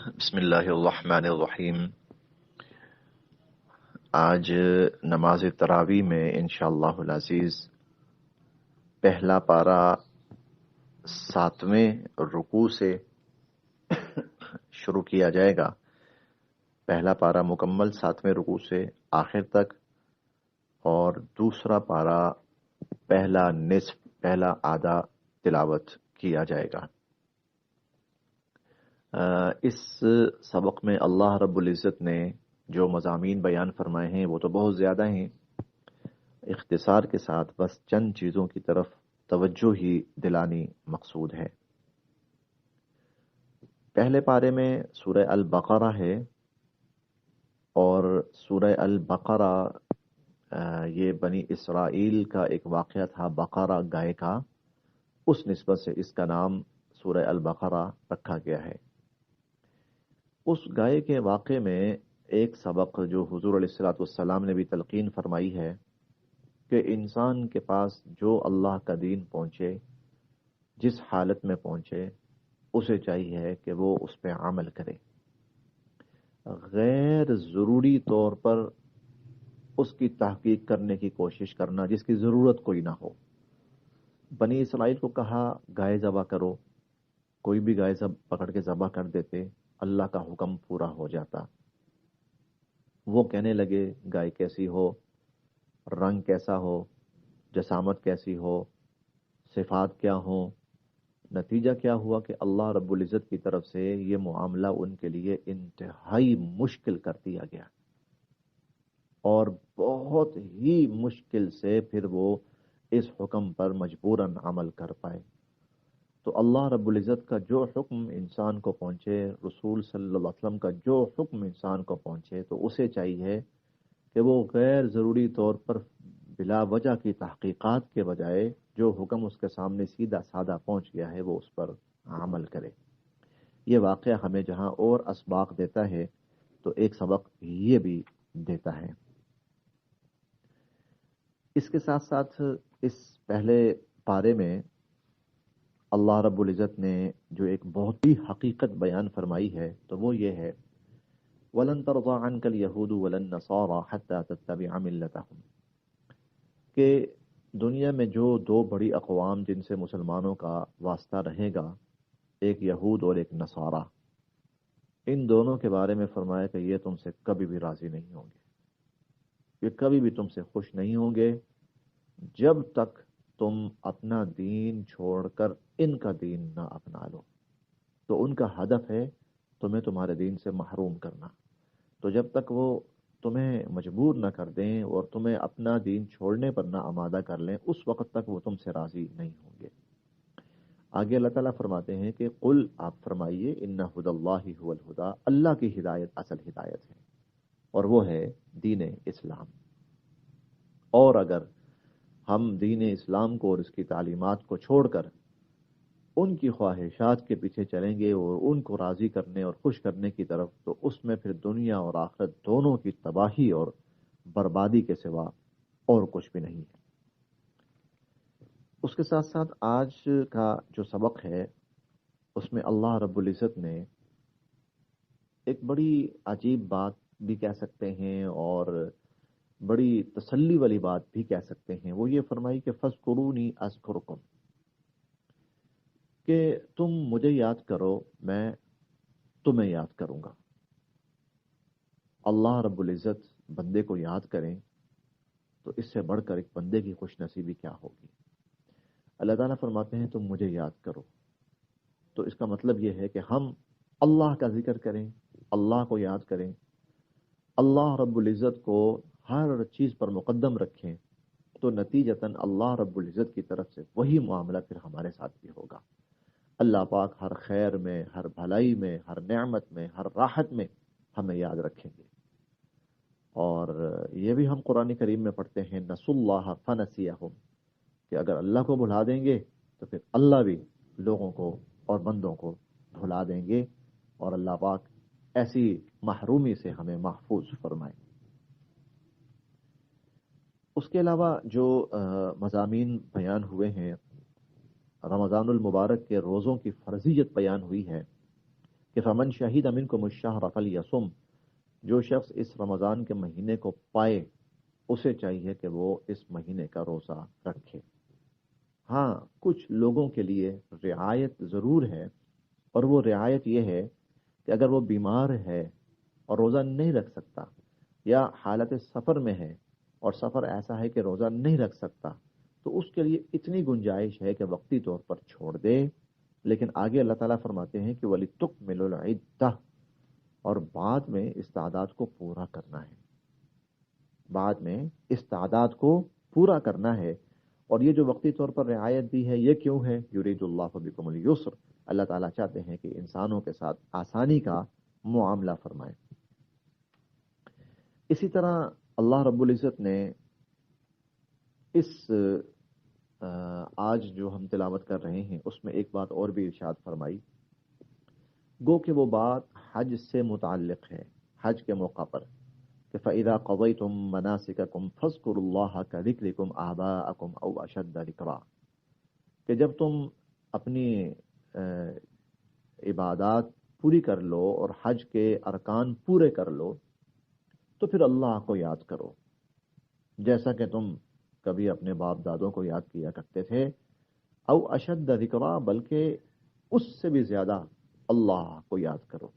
بسم اللہ الرحمن الرحیم۔ آج نماز تراویح میں انشاءاللہ العزیز پہلا پارہ 7ویں رکوع سے شروع کیا جائے گا۔ پہلا پارہ مکمل 7ویں رکوع سے آخر تک، اور دوسرا پارہ پہلا نصف، پہلا آدھا تلاوت کیا جائے گا۔ اس سبق میں اللہ رب العزت نے جو مضامین بیان فرمائے ہیں وہ تو بہت زیادہ ہیں، اختصار کے ساتھ بس چند چیزوں کی طرف توجہ ہی دلانی مقصود ہے۔ پہلے پارے میں سورہ البقرہ ہے، اور سورہ البقرہ یہ بنی اسرائیل کا ایک واقعہ تھا، بقرہ گائے کا، اس نسبت سے اس کا نام سورہ البقرہ رکھا گیا ہے۔ اس گائے کے واقعے میں ایک سبق جو حضور علیہ الصلوۃ والسلام نے بھی تلقین فرمائی ہے کہ انسان کے پاس جو اللہ کا دین پہنچے، جس حالت میں پہنچے، اسے چاہیے کہ وہ اس پہ عمل کرے، غیر ضروری طور پر اس کی تحقیق کرنے کی کوشش کرنا جس کی ضرورت کوئی نہ ہو۔ بنی اسرائیل کو کہا گائے ذبح کرو، کوئی بھی گائے پکڑ کے ذبح کر دیتے، اللہ کا حکم پورا ہو جاتا۔ وہ کہنے لگے گائے کیسی ہو، رنگ کیسا ہو، جسامت کیسی ہو، صفات کیا ہوں۔ نتیجہ کیا ہوا کہ اللہ رب العزت کی طرف سے یہ معاملہ ان کے لیے انتہائی مشکل کر دیا گیا، اور بہت ہی مشکل سے پھر وہ اس حکم پر مجبوراً عمل کر پائے۔ تو اللہ رب العزت کا جو حکم انسان کو پہنچے، رسول صلی اللہ علیہ وسلم کا جو حکم انسان کو پہنچے، تو اسے چاہیے کہ وہ غیر ضروری طور پر بلا وجہ کی تحقیقات کے بجائے جو حکم اس کے سامنے سیدھا سادہ پہنچ گیا ہے وہ اس پر عمل کرے۔ یہ واقعہ ہمیں جہاں اور اسباق دیتا ہے تو ایک سبق یہ بھی دیتا ہے۔ اس کے ساتھ ساتھ اس پہلے پارے میں اللہ رب العزت نے جو ایک بہت ہی حقیقت بیان فرمائی ہے تو وہ یہ ہے وَلَن تَرْضَىٰ عَنْكَ الْيَهُودُ وَلَا النَّصَارَىٰ حَتَّىٰ تَتَّبِعَ مِلَّتَهُمْ، کہ دنیا میں جو دو بڑی اقوام جن سے مسلمانوں کا واسطہ رہے گا، ایک یہود اور ایک نصارہ، ان دونوں کے بارے میں فرمایا کہ یہ تم سے کبھی بھی راضی نہیں ہوں گے، یہ کبھی بھی تم سے خوش نہیں ہوں گے جب تک تم اپنا دین چھوڑ کر ان کا دین نہ اپنا لو۔ تو ان کا ہدف ہے تمہیں تمہارے دین سے محروم کرنا۔ تو جب تک وہ تمہیں مجبور نہ کر دیں اور تمہیں اپنا دین چھوڑنے پر نہ آمادہ کر لیں، اس وقت تک وہ تم سے راضی نہیں ہوں گے۔ آگے اللہ تعالیٰ فرماتے ہیں کہ قل، آپ فرمائیے، ان ھدی اللہ ھو الھدی، اللہ کی ہدایت اصل ہدایت ہے، اور وہ ہے دین اسلام۔ اور اگر ہم دین اسلام کو اور اس کی تعلیمات کو چھوڑ کر ان کی خواہشات کے پیچھے چلیں گے اور ان کو راضی کرنے اور خوش کرنے کی طرف، تو اس میں پھر دنیا اور آخرت دونوں کی تباہی اور بربادی کے سوا اور کچھ بھی نہیں ہے۔ اس کے ساتھ ساتھ آج کا جو سبق ہے اس میں اللہ رب العزت نے ایک بڑی عجیب بات بھی کہہ سکتے ہیں اور بڑی تسلی والی بات بھی کہہ سکتے ہیں۔ وہ یہ فرمائی کہ فَاذْكُرُونِی أَذْكُرْكُمْ، کہ تم مجھے یاد کرو، میں تمہیں یاد کروں گا۔ اللہ رب العزت بندے کو یاد کریں تو اس سے بڑھ کر ایک بندے کی خوش نصیبی کیا ہوگی۔ اللہ تعالیٰ فرماتے ہیں تم مجھے یاد کرو، تو اس کا مطلب یہ ہے کہ ہم اللہ کا ذکر کریں، اللہ کو یاد کریں، اللہ رب العزت کو ہر چیز پر مقدم رکھیں، تو نتیجتاً اللہ رب العزت کی طرف سے وہی معاملہ پھر ہمارے ساتھ بھی ہوگا۔ اللہ پاک ہر خیر میں، ہر بھلائی میں، ہر نعمت میں، ہر راحت میں ہمیں یاد رکھیں گے۔ اور یہ بھی ہم قرآن کریم میں پڑھتے ہیں نسوا اللہ فنسیہم، کہ اگر اللہ کو بھلا دیں گے تو پھر اللہ بھی لوگوں کو اور بندوں کو بھلا دیں گے، اور اللہ پاک ایسی محرومی سے ہمیں محفوظ فرمائیں۔ اس کے علاوہ جو مضامین بیان ہوئے ہیں، رمضان المبارک کے روزوں کی فرضیت بیان ہوئی ہے، کہ فمن شہید منکم الشہر فلیصم، جو شخص اس رمضان کے مہینے کو پائے اسے چاہیے کہ وہ اس مہینے کا روزہ رکھے۔ ہاں، کچھ لوگوں کے لیے رعایت ضرور ہے، اور وہ رعایت یہ ہے کہ اگر وہ بیمار ہے اور روزہ نہیں رکھ سکتا، یا حالت سفر میں ہے اور سفر ایسا ہے کہ روزہ نہیں رکھ سکتا، تو اس کے لیے اتنی گنجائش ہے کہ وقتی طور پر چھوڑ دے، لیکن آگے اللہ تعالیٰ فرماتے ہیں کہ وَلِتُكْمِلُوا الْعِدَّةَ، اور بعد میں استعداد کو پورا کرنا ہے، بعد میں استعداد کو پورا کرنا ہے۔ اور یہ جو وقتی طور پر رعایت دی ہے، یہ کیوں ہے؟ یرید اللہ بکم اليسر، اللہ تعالیٰ چاہتے ہیں کہ انسانوں کے ساتھ آسانی کا معاملہ فرمائے۔ اسی طرح اللہ رب العزت نے اس آج جو ہم تلاوت کر رہے ہیں اس میں ایک بات اور بھی ارشاد فرمائی، گو کہ وہ بات حج سے متعلق ہے، حج کے موقع پر، کہ فَإِذَا قَضَيْتُم مَّنَاسِكَكُمْ فَاذْكُرُوا اللَّهَ كَذِكْرِكُمْ آبَاءَكُمْ أَوْ أَشَدَّ ذِكْرًا، کہ جب تم اپنی عبادات پوری کر لو اور حج کے ارکان پورے کر لو تو پھر اللہ کو یاد کرو، جیسا کہ تم کبھی اپنے باپ دادوں کو یاد کیا کرتے تھے، او اشد ذکرا، بلکہ اس سے بھی زیادہ اللہ کو یاد کرو۔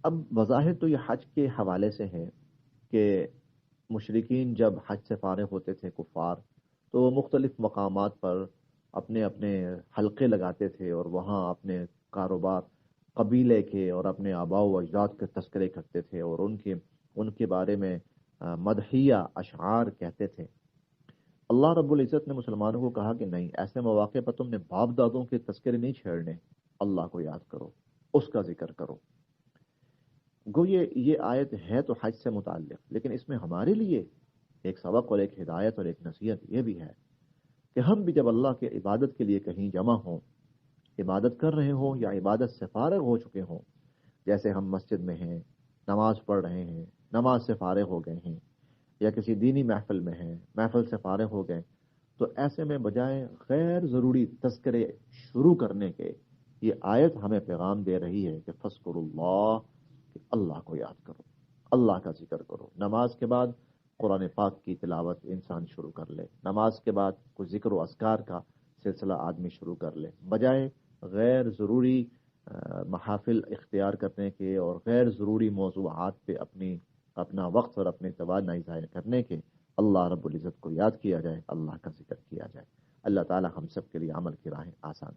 اب بظاہر تو یہ حج کے حوالے سے ہے کہ مشرکین جب حج سے فارغ ہوتے تھے کفار، تو وہ مختلف مقامات پر اپنے اپنے حلقے لگاتے تھے اور وہاں اپنے کاروبار، قبیلے کے اور اپنے آباء و اجداد کے تذکرے کرتے تھے اور ان کے بارے میں مدحیہ اشعار کہتے تھے۔ اللہ رب العزت نے مسلمانوں کو کہا کہ نہیں، ایسے مواقع پر تم نے باپ دادوں کے تذکرے نہیں چھیڑنے، اللہ کو یاد کرو، اس کا ذکر کرو۔ گو یہ آیت ہے تو حج سے متعلق، لیکن اس میں ہمارے لیے ایک سبق اور ایک ہدایت اور ایک نصیحت یہ بھی ہے کہ ہم بھی جب اللہ کے عبادت کے لیے کہیں جمع ہوں، عبادت کر رہے ہوں یا عبادت سے فارغ ہو چکے ہوں، جیسے ہم مسجد میں ہیں، نماز پڑھ رہے ہیں، نماز سے فارغ ہو گئے ہیں، یا کسی دینی محفل میں ہیں، محفل سے فارغ ہو گئے، تو ایسے میں بجائے غیر ضروری تذکرے شروع کرنے کے، یہ آیت ہمیں پیغام دے رہی ہے کہ فذکروا اللہ، کہ اللہ کو یاد کرو، اللہ کا ذکر کرو۔ نماز کے بعد قرآن پاک کی تلاوت انسان شروع کر لے، نماز کے بعد کوئی ذکر و اذکار کا سلسلہ آدمی شروع کر لے، بجائے غیر ضروری محافل اختیار کرنے کے اور غیر ضروری موضوعات پہ اپنا وقت اور اپنے توانائی ضائع کرنے کے۔ اللہ رب العزت کو یاد کیا جائے، اللہ کا ذکر کیا جائے۔ اللہ تعالی ہم سب کے لیے عمل کی راہیں آسان